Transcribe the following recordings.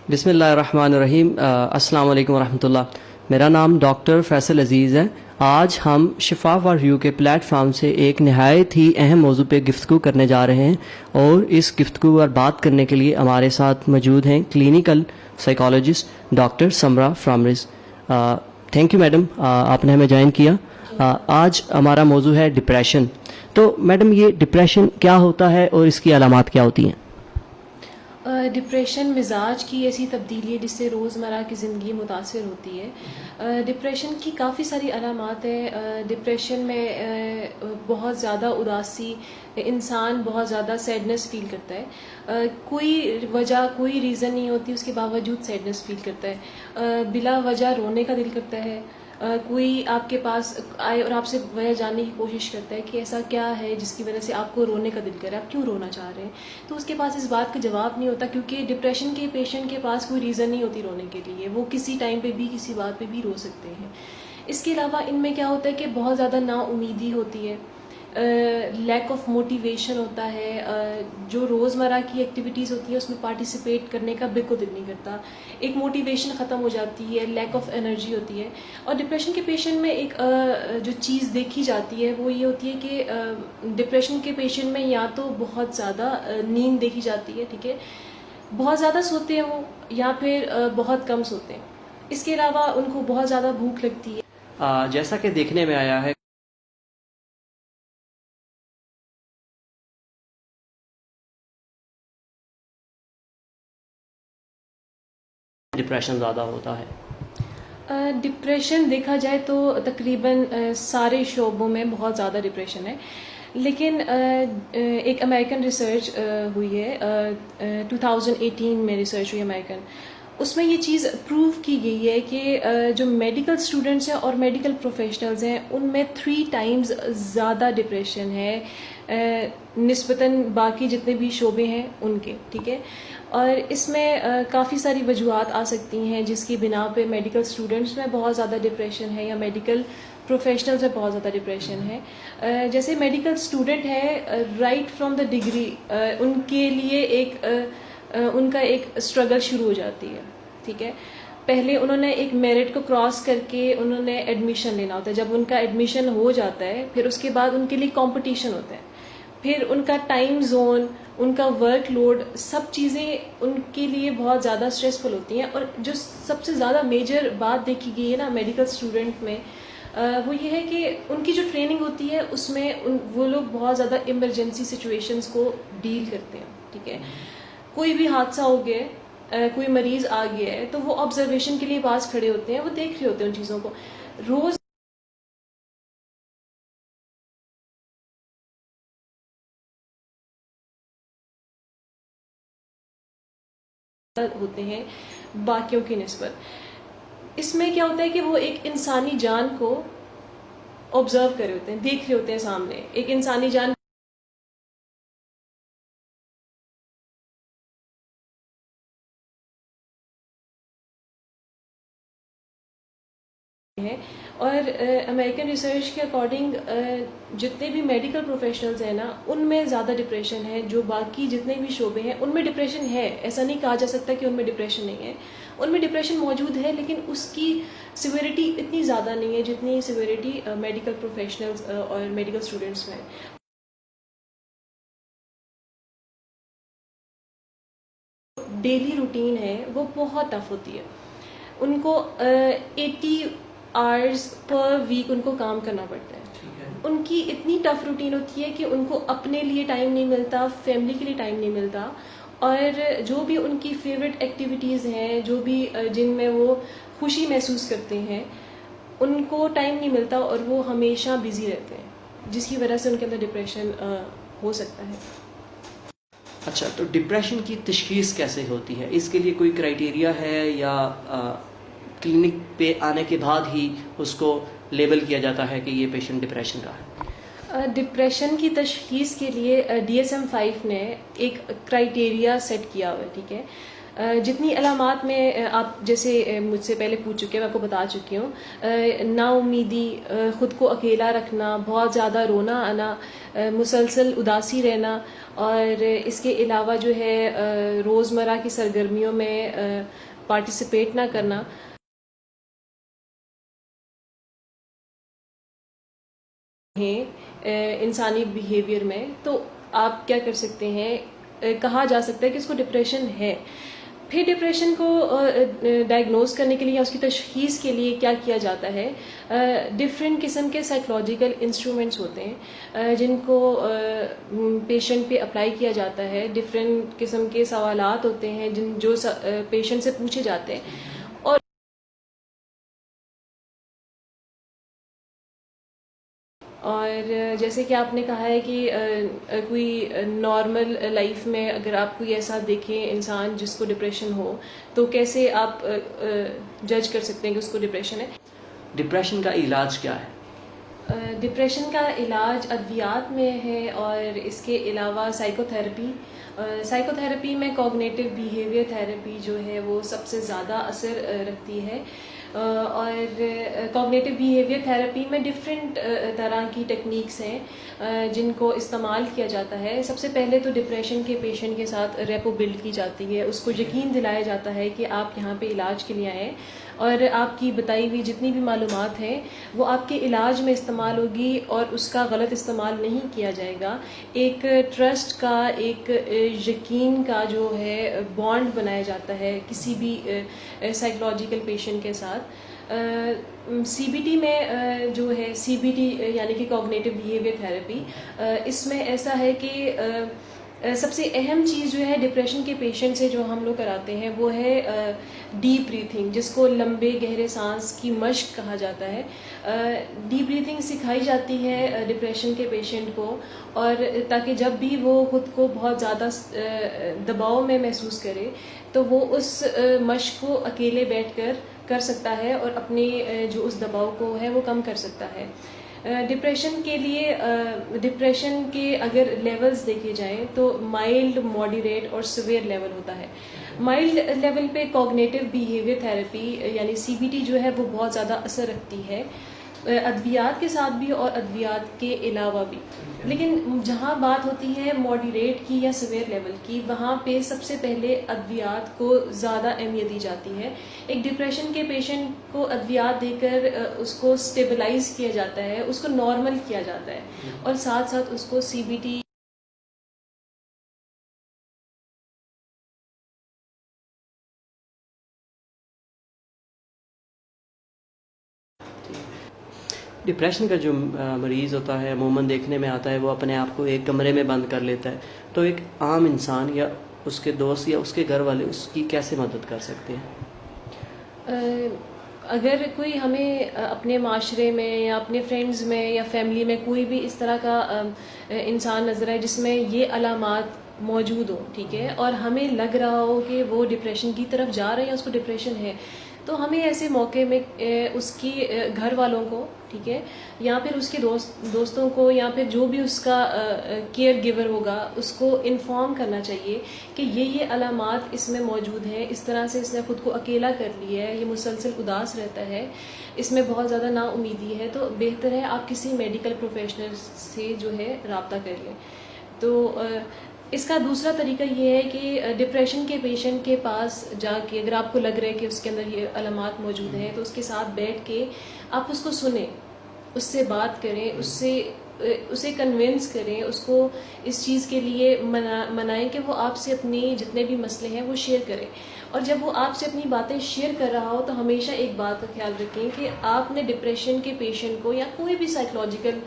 بسم اللہ الرحمن الرحیم. السلام علیکم ورحمۃ اللہ. میرا نام ڈاکٹر فیصل عزیز ہے. آج ہم شفا فار یو کے پلیٹ فارم سے ایک نہایت ہی اہم موضوع پہ گفتگو کرنے جا رہے ہیں، اور اس گفتگو پر بات کرنے کے لیے ہمارے ساتھ موجود ہیں clinical psychologist doctor Samra فرامرز. Thank you madam, آپ نے ہمیں جوائن کیا. آج ہمارا موضوع ہے ڈپریشن. تو میڈم، یہ ڈپریشن کیا ہوتا ہے اور اس کی علامات کیا ہوتی ہیں؟ ڈپریشن مزاج کی ایسی تبدیلی ہے جس سے روزمرہ کی زندگی متاثر ہوتی ہے. ڈپریشن کی کافی ساری علامات ہیں. ڈپریشن میں بہت زیادہ اداسی، انسان بہت زیادہ سیڈنس فیل کرتا ہے. کوئی وجہ، کوئی ریزن نہیں ہوتی، اس کے باوجود سیڈنس فیل کرتا ہے. بلا وجہ رونے کا دل کرتا ہے. کوئی آپ کے پاس آئے اور آپ سے وجہ جاننے کی کوشش کرتا ہے کہ ایسا کیا ہے جس کی وجہ سے آپ کو رونے کا دل کرے، آپ کیوں رونا چاہ رہے ہیں، تو اس کے پاس اس بات کا جواب نہیں ہوتا، کیونکہ ڈپریشن کے پیشنٹ کے پاس کوئی ریزن نہیں ہوتی رونے کے لیے. وہ کسی ٹائم پہ بھی کسی بات پہ بھی رو سکتے ہیں. اس کے علاوہ ان میں کیا ہوتا ہے کہ بہت زیادہ نا امیدی ہوتی ہے، لیک آف موٹیویشن ہوتا ہے. جو روزمرہ کی ایکٹیویٹیز ہوتی ہیں اس میں پارٹیسپیٹ کرنے کا بالکل دل نہیں کرتا. ایک موٹیویشن ختم ہو جاتی ہے، لیک آف انرجی ہوتی ہے. اور ڈپریشن کے پیشنٹ میں ایک جو چیز دیکھی جاتی ہے وہ یہ ہوتی ہے کہ ڈپریشن کے پیشنٹ میں یا تو بہت زیادہ نیند دیکھی جاتی ہے، ٹھیک ہے، بہت زیادہ سوتے ہیں وہ، یا پھر بہت کم سوتے ہیں. اس کے علاوہ ان کو بہت زیادہ بھوک لگتی ہے. جیسا کہ دیکھنے میں آیا ہے، ڈپریشن زیادہ ہوتا ہے. ڈپریشن دیکھا جائے تو تقریباً سارے شعبوں میں بہت زیادہ ڈپریشن ہے. لیکن ایک امریکن ریسرچ ہوئی ہے، 2018 میں ریسرچ ہوئی امریکن. اس میں یہ چیز پروو کی گئی ہے کہ جو میڈیکل اسٹوڈنٹس ہیں اور میڈیکل پروفیشنلز ہیں ان میں 3 ٹائمز زیادہ ڈپریشن ہے نسبتاً باقی جتنے بھی شعبے ہیں ان کے، ٹھیک ہے. اور اس میں کافی ساری وجوہات آ سکتی ہیں جس کی بنا پہ میڈیکل اسٹوڈنٹس میں بہت زیادہ ڈپریشن ہے یا میڈیکل پروفیشنلز میں بہت زیادہ ڈپریشن ہے. جیسے میڈیکل اسٹوڈنٹ ہے، right from the degree in کے لیے ایک ان کا ایک اسٹرگل شروع ہو جاتی ہے، ٹھیک ہے. پہلے انہوں نے ایک میرٹ کو کراس کر کے انہوں نے ایڈمیشن لینا ہوتا ہے. جب ان کا ایڈمیشن ہو جاتا ہے پھر اس کے بعد ان کے لیے کمپٹیشن ہوتا ہے. پھر ان کا ٹائم زون، ان کا ورک لوڈ، سب چیزیں ان کے لیے بہت زیادہ اسٹریسفل ہوتی ہیں. اور جو سب سے زیادہ میجر بات دیکھی گئی ہے نا میڈیکل اسٹوڈنٹ میں، وہ یہ ہے کہ ان کی جو ٹریننگ ہوتی ہے اس میں وہ لوگ بہت زیادہ ایمرجنسی سچویشنز کو ڈیل کرتے ہیں، ٹھیک ہے. کوئی بھی حادثہ ہو گیا، کوئی مریض آ گیا ہے تو وہ آبزرویشن کے لیے پاس کھڑے ہوتے ہیں، وہ دیکھ رہے ہوتے ہیں ان چیزوں کو. روز ہوتے ہیں باقیوں کی نسبت. اس میں کیا ہوتا ہے کہ وہ ایک انسانی جان کو آبزرو کر رہے ہوتے ہیں، دیکھ رہے ہوتے ہیں سامنے ایک انسانی جان ہے. اور امریکن ریسرچ کے اکارڈنگ جتنے بھی میڈیکل پروفیشنلز ہیں نا ان میں زیادہ ڈپریشن ہے. جو باقی جتنے بھی شعبے ہیں ان میں ڈپریشن ہے، ایسا نہیں کہا جا سکتا کہ ان میں ڈپریشن نہیں ہے. ان میں ڈپریشن موجود ہے لیکن اس کی سیویرٹی اتنی زیادہ نہیں ہے جتنی سیویرٹی میڈیکل پروفیشنلز اور میڈیکل اسٹوڈنٹس میں. ڈیلی روٹین ہے وہ بہت ٹف ہوتی ہے. ان کو 80 آورس پر ویک ان کو کام کرنا پڑتا ہے. ان کی اتنی ٹف روٹین ہوتی ہے کہ ان کو اپنے لیے ٹائم نہیں ملتا، فیملی کے لیے ٹائم نہیں ملتا. اور جو بھی ان کی فیوریٹ ایکٹیویٹیز ہیں، جو بھی جن میں وہ خوشی محسوس کرتے ہیں، ان کو ٹائم نہیں ملتا اور وہ ہمیشہ بزی رہتے ہیں، جس کی وجہ سے ان کے اندر ڈپریشن ہو سکتا ہے. اچھا، تو ڈپریشن کی تشخیص کیسے ہوتی ہے؟ اس کے لیے کوئی کرائیٹیریا ہے یا کلینک پہ آنے کے بعد ہی اس کو لیبل کیا جاتا ہے کہ یہ پیشنٹ ڈپریشن کا ہے؟ ڈپریشن کی تشخیص کے لیے DSM-5 نے ایک کرائیٹیریا سیٹ کیا ہوا ہے، ٹھیک ہے. جتنی علامات میں آپ جیسے مجھ سے پہلے پوچھ چکے ہیں، میں آپ کو بتا چکی ہوں، نا امیدی، خود کو اکیلا رکھنا، بہت زیادہ رونا آنا، مسلسل اداسی رہنا، اور اس کے علاوہ جو ہے روزمرہ کی سرگرمیوں میں پارٹیسپیٹ نہ کرنا، ہیں انسانی بیہیویئر میں، تو آپ کیا کر سکتے ہیں؟ کہا جا سکتا ہے کہ اس کو ڈپریشن ہے۔ پھر ڈپریشن کو ڈائگنوز کرنے کے لیے یا اس کی تشخیص کے لیے کیا کیا جاتا ہے؟ ڈفرینٹ قسم کے سائیکولوجیکل انسٹرومنٹس ہوتے ہیں جن کو پیشنٹ پہ اپلائی کیا جاتا ہے، ڈفرینٹ قسم کے سوالات ہوتے ہیں جو پیشنٹ سے پوچھے جاتے ہیں، اور جیسے کہ آپ نے کہا ہے کہ کوئی نارمل لائف میں اگر آپ کوئی ایسا دیکھیں انسان جس کو ڈپریشن ہو، تو کیسے آپ جج کر سکتے ہیں کہ اس کو ڈپریشن ہے؟ ڈپریشن کا علاج کیا ہے؟ ڈپریشن کا علاج ادویات میں ہے، اور اس کے علاوہ سائیکو تھراپی میں کوگنیٹو بیہیویئر تھراپی جو ہے وہ سب سے زیادہ اثر رکھتی ہے، اور کوگنیٹو بیہیویئر تھراپی میں ڈفرینٹ طرح کی ٹیکنیکس ہیں جن کو استعمال کیا جاتا ہے۔ سب سے پہلے تو ڈپریشن کے پیشنٹ کے ساتھ ریپو بلڈ کی جاتی ہے، اس کو یقین دلایا جاتا ہے کہ آپ یہاں پہ علاج کے لیے آئیں، اور آپ کی بتائی ہوئی جتنی بھی معلومات ہیں وہ آپ کے علاج میں استعمال ہوگی، اور اس کا غلط استعمال نہیں کیا جائے گا۔ ایک ٹرسٹ کا، ایک یقین کا جو ہے بانڈ بنایا جاتا ہے کسی بھی سائیکولوجیکل پیشنٹ کے ساتھ۔ سی بی ٹی میں جو ہے سی بی ٹی یعنی کہ کوگنیٹو بیہیویئر تھراپی، اس میں ایسا ہے کہ سب سے اہم چیز جو ہے ڈپریشن کے پیشنٹ سے جو ہم لوگ کراتے ہیں وہ ہے ڈیپ بریتھنگ، جس کو لمبے گہرے سانس کی مشق کہا جاتا ہے۔ ڈیپ بریتھنگ سکھائی جاتی ہے ڈپریشن کے پیشنٹ کو، اور تاکہ جب بھی وہ خود کو بہت زیادہ دباؤ میں محسوس کرے تو وہ اس مشق کو اکیلے بیٹھ کر سکتا ہے، اور اپنے جو اس دباؤ کو ہے وہ کم کر سکتا ہے۔ ڈپریشن کے لیے ڈپریشن کے اگر لیولز دیکھے جائیں تو مائلڈ، ماڈریٹ اور سیویئر لیول ہوتا ہے۔ مائلڈ لیول پہ کوگنیٹو بیہیویئر تھراپی یعنی سی بی ٹی جو ہے وہ بہت زیادہ اثر رکھتی ہے، ادویات کے ساتھ بھی اور ادویات کے علاوہ بھی۔ لیکن جہاں بات ہوتی ہے ماڈریٹ کی یا سیویئر لیول کی، وہاں پہ سب سے پہلے ادویات کو زیادہ اہمیت دی جاتی ہے۔ ایک ڈپریشن کے پیشنٹ کو ادویات دے کر اس کو اسٹیبلائز کیا جاتا ہے، اس کو نارمل کیا جاتا ہے، اور ساتھ ساتھ اس کو سی بی ٹی ڈپریشن کا جو مریض ہوتا ہے عموماً دیکھنے میں آتا ہے وہ اپنے آپ کو ایک کمرے میں بند کر لیتا ہے، تو ایک عام انسان یا اس کے دوست یا اس کے گھر والے اس کی کیسے مدد کر سکتے ہیں؟ اگر کوئی ہمیں اپنے معاشرے میں یا اپنے فرینڈز میں یا فیملی میں کوئی بھی اس طرح کا انسان نظر آئے جس میں یہ علامات موجود ہو، ٹھیک ہے، اور ہمیں لگ رہا ہو کہ وہ ڈپریشن کی طرف جا رہے ہیں، اس کو ڈپریشن ہے، تو ہمیں ایسے موقع میں اس کی گھر والوں کو، ٹھیک ہے، یا پھر اس کے دوستوں کو، یا پھر جو بھی اس کا کیئر گیور ہوگا اس کو انفارم کرنا چاہیے کہ یہ علامات اس میں موجود ہیں، اس طرح سے اس نے خود کو اکیلا کر لیا ہے، یہ مسلسل اداس رہتا ہے، اس میں بہت زیادہ نا امیدی ہے، تو بہتر ہے آپ کسی میڈیکل پروفیشنل سے جو ہے رابطہ کر لیں۔ تو اس کا دوسرا طریقہ یہ ہے کہ ڈپریشن کے پیشنٹ کے پاس جا کے اگر آپ کو لگ رہا ہے کہ اس کے اندر یہ علامات موجود ہیں تو اس کے ساتھ بیٹھ کے آپ اس کو سنیں، اس سے بات کریں، اسے کنونس کریں، اس کو اس چیز کے لیے منائیں کہ وہ آپ سے اپنی جتنے بھی مسئلے ہیں وہ شیئر کریں، اور جب وہ آپ سے اپنی باتیں شیئر کر رہا ہو تو ہمیشہ ایک بات کا خیال رکھیں کہ آپ نے ڈپریشن کے پیشنٹ کو یا کوئی بھی سائیکولوجیکل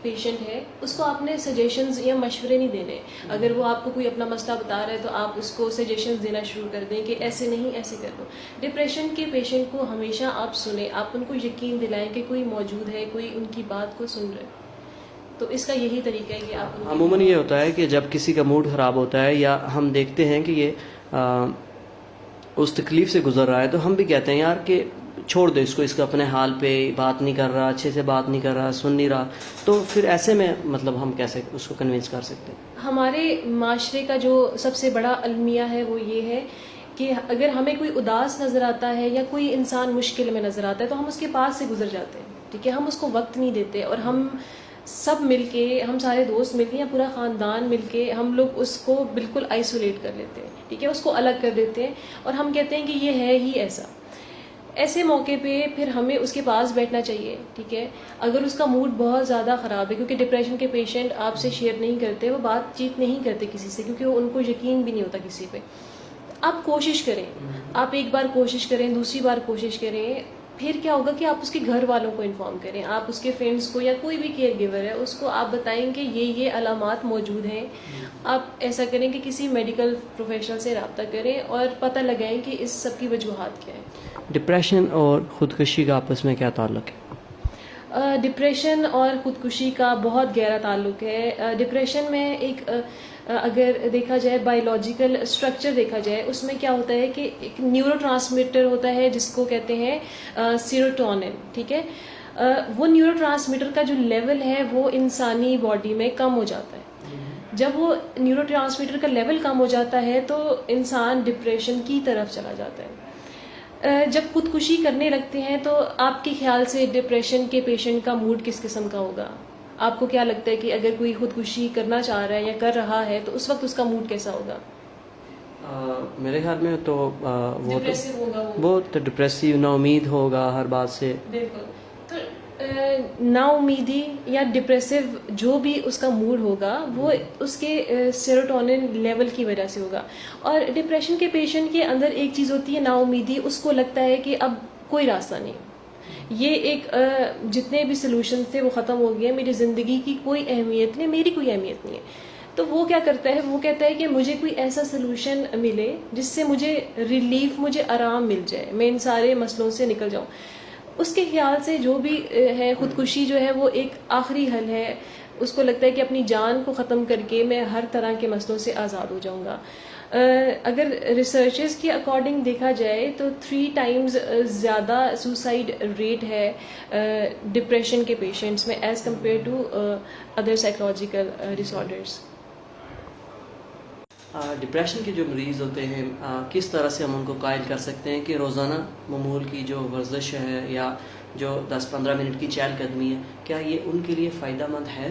پیشنٹ ہے اس کو آپ نے سجیشنز یا مشورے نہیں دینے۔ اگر وہ آپ کو کوئی اپنا مسئلہ بتا رہا ہے تو آپ اس کو سجیشنز دینا شروع کر دیں کہ ایسے نہیں، ایسے کر دو۔ ڈپریشن کے پیشنٹ کو ہمیشہ آپ سنیں، آپ ان کو یقین دلائیں کہ کوئی موجود ہے، کوئی ان کی بات کو سن رہا ہے۔ تو اس کا یہی طریقہ ہے کہ آپ عموماً یہ ہوتا ہے کہ جب کسی کا موڈ خراب ہوتا ہے یا ہم دیکھتے ہیں کہ یہ اس تکلیف سے گزر رہا ہے تو ہم بھی کہتے ہیں یار کہ چھوڑ دو اس کو اپنے حال پہ، بات نہیں کر رہا، اچھے سے بات نہیں کر رہا، سن نہیں رہا، تو پھر ایسے میں مطلب ہم کیسے اس کو کنونس کر سکتے ہیں؟ ہمارے معاشرے کا جو سب سے بڑا المیہ ہے وہ یہ ہے کہ اگر ہمیں کوئی اداس نظر آتا ہے یا کوئی انسان مشکل میں نظر آتا ہے تو ہم اس کے پاس سے گزر جاتے ہیں، ٹھیک ہے، ہم اس کو وقت نہیں دیتے، اور ہم سب مل کے، ہم سارے دوست مل کے یا پورا خاندان مل کے ہم لوگ اس کو بالکل آئسولیٹ کر لیتے ہیں، ٹھیک ہے، اس کو الگ کر دیتے ہیں، اور ہم کہتے ہیں کہ یہ ہے ہی ایسا۔ ایسے موقع پہ پھر ہمیں اس کے پاس بیٹھنا چاہیے، ٹھیک ہے، اگر اس کا موڈ بہت زیادہ خراب ہے، کیونکہ ڈپریشن کے پیشنٹ آپ سے شیئر نہیں کرتے، وہ بات چیت نہیں کرتے کسی سے، کیونکہ ان کو یقین بھی نہیں ہوتا کسی پہ۔ آپ کوشش کریں، آپ ایک بار کوشش کریں، دوسری بار کوشش کریں، پھر کیا ہوگا کہ آپ اس کے گھر والوں کو انفارم کریں، آپ اس کے فرینڈس کو یا کوئی بھی کیئر گیور ہے اس کو آپ بتائیں کہ یہ علامات موجود ہیں، آپ ایسا کریں کہ کسی میڈیکل پروفیشنل سے رابطہ کریں اور پتہ لگائیں کہ اس سب کی وجوہات کیا ہیں۔ ڈپریشن اور خودکشی کا آپس میں کیا تعلق ہے؟ ڈپریشن اور خودکشی کا بہت گہرا تعلق ہے۔ ڈپریشن میں اگر دیکھا جائے بایولوجیکل اسٹرکچر دیکھا جائے، اس میں کیا ہوتا ہے کہ ایک نیورو ٹرانسمیٹر ہوتا ہے جس کو کہتے ہیں سیروٹونن، ٹھیک ہے، وہ نیورو ٹرانسمیٹر کا جو لیول ہے وہ انسانی باڈی میں کم ہو جاتا ہے۔ جب وہ نیورو ٹرانسمیٹر کا لیول کم ہو جاتا ہے تو انسان ڈپریشن کی طرف چلا جاتا ہے۔ جب خودکشی کرنے لگتے ہیں تو آپ کے خیال سے ڈپریشن کے پیشنٹ کا موڈ کس قسم کا ہوگا؟ آپ کو کیا لگتا ہے کہ اگر کوئی خودکشی کرنا چاہ رہا ہے یا کر رہا ہے تو اس وقت اس کا موڈ کیسا ہوگا؟ میرے خیال میں تو ڈپریسو ہوگا، وہ تو ڈپریسو، نا امید ہوگا ہر بات سے۔ بالکل، تو نا امیدی یا ڈپریسو جو بھی اس کا موڈ ہوگا وہ اس کے سیروٹونن لیول کی وجہ سے ہوگا۔ اور ڈپریشن کے پیشنٹ کے اندر ایک چیز ہوتی ہے نا امیدی، اس کو لگتا ہے کہ اب کوئی راستہ نہیں، یہ ایک جتنے بھی سلوشنز تھے وہ ختم ہو گئے، میری زندگی کی کوئی اہمیت نہیں، میری کوئی اہمیت نہیں ہے۔ تو وہ کیا کرتا ہے، وہ کہتا ہے کہ مجھے کوئی ایسا سلوشن ملے جس سے مجھے ریلیف، مجھے آرام مل جائے، میں ان سارے مسئلوں سے نکل جاؤں۔ اس کے خیال سے جو بھی ہے خودکشی جو ہے وہ ایک آخری حل ہے، اس کو لگتا ہے کہ اپنی جان کو ختم کر کے میں ہر طرح کے مسئلوں سے آزاد ہو جاؤں گا۔ اگر ریسرچز کے اکارڈنگ دیکھا جائے تو 3 ٹائمز زیادہ سوسائڈ ریٹ ہے ڈپریشن کے پیشنٹس میں as compared to other psychological disorders. Depression کے جو مریض ہوتے ہیں کس طرح سے ہم ان کو قائل کر سکتے ہیں کہ روزانہ معمول کی جو ورزش ہے یا جو 10-15 منٹ کی چہل قدمی ہے، کیا یہ ان کے لیے فائدہ مند ہے؟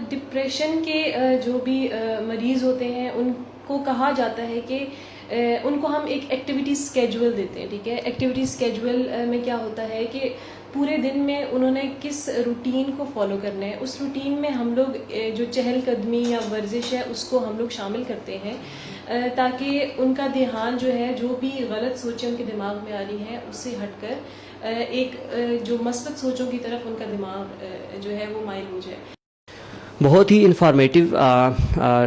ڈپریشن کے جو بھی مریض ہوتے ہیں ان کو کہا جاتا ہے کہ ان کو ہم ایک ایکٹیویٹی اسکیجول دیتے ہیں، ٹھیک ہے، ایکٹیویٹی اسکیجول میں کیا ہوتا ہے کہ پورے دن میں انہوں نے کس روٹین کو فالو کرنا ہے، اس روٹین میں ہم لوگ جو چہل قدمی یا ورزش ہے اس کو ہم لوگ شامل کرتے ہیں تاکہ ان کا دھیان جو ہے، جو بھی غلط سوچیں ان کے دماغ میں آ رہی ہیں اس سے ہٹ کر ایک جو مثبت سوچوں کی طرف ان کا دماغ جو ہے وہ مائل ہو جائے۔ بہت ہی انفارمیٹیو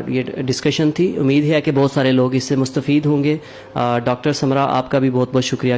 یہ ڈسکشن تھی، امید ہے کہ بہت سارے لوگ اس سے مستفید ہوں گے۔ ڈاکٹر سمرا، آپ کا بھی بہت بہت شکریہ